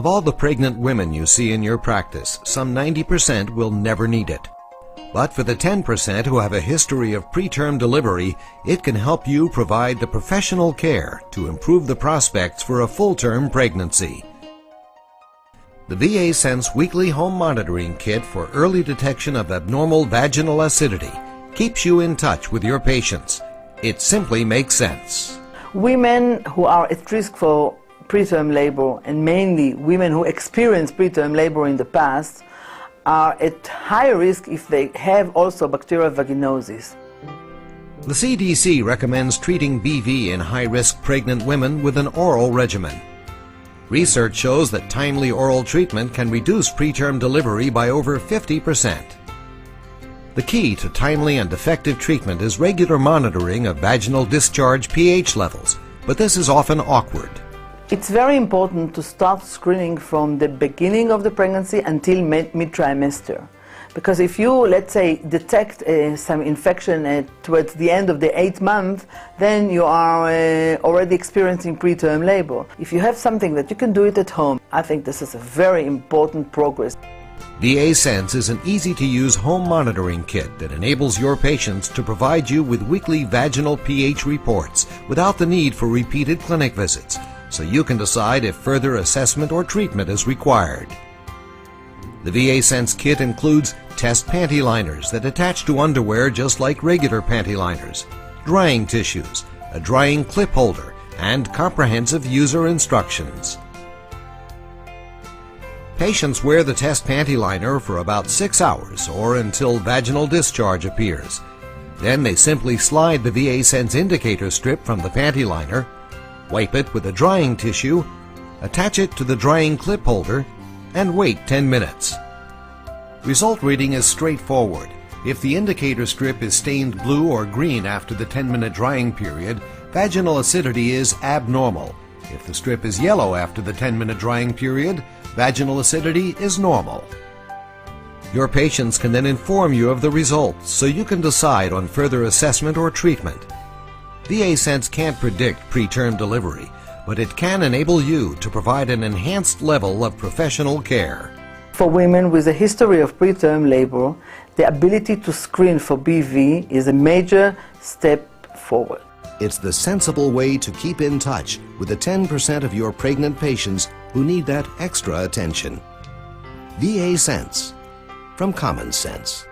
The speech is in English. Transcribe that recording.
Of all the pregnant women you see in your practice, some 90% will never need it. But for the 10% who have a history of preterm delivery, it can help you provide the professional care to improve the prospects for a full-term pregnancy. The VA Sense Weekly Home Monitoring Kit for early detection of abnormal vaginal acidity keeps you in touch with your patients. It simply makes sense. Women who are at risk for preterm labor, and mainly women who experience preterm labor in the past, are at higher risk if they have also bacterial vaginosis. The CDC recommends treating BV in high-risk pregnant women with an oral regimen. Research shows that timely oral treatment can reduce preterm delivery by over 50%. The key to timely and effective treatment is regular monitoring of vaginal discharge pH levels, but this is often awkward. It's very important to start screening from the beginning of the pregnancy until mid-trimester. Because if you, let's say, detect some infection towards the end of the 8th month, then you are already experiencing preterm labor. If you have something that you can do it at home, I think this is a very important progress. VA Sense is an easy-to-use home monitoring kit that enables your patients to provide you with weekly vaginal pH reports without the need for repeated clinic visits, so you can decide if further assessment or treatment is required. The VA Sense kit includes test panty liners that attach to underwear just like regular panty liners, drying tissues, a drying clip holder, and comprehensive user instructions. Patients wear the test panty liner for about 6 hours or until vaginal discharge appears. Then they simply slide the VA Sense indicator strip from the panty liner, wipe it with a drying tissue, attach it to the drying clip holder, and wait 10 minutes. Result reading is straightforward. If the indicator strip is stained blue or green after the 10-minute drying period, vaginal acidity is abnormal. If the strip is yellow after the 10-minute drying period, vaginal acidity is normal. Your patients can then inform you of the results so you can decide on further assessment or treatment. VA Sense can't predict preterm delivery, but it can enable you to provide an enhanced level of professional care. For women with a history of preterm labor, the ability to screen for BV is a major step forward. It's the sensible way to keep in touch with the 10% of your pregnant patients who need that extra attention. VA Sense, from Common Sense.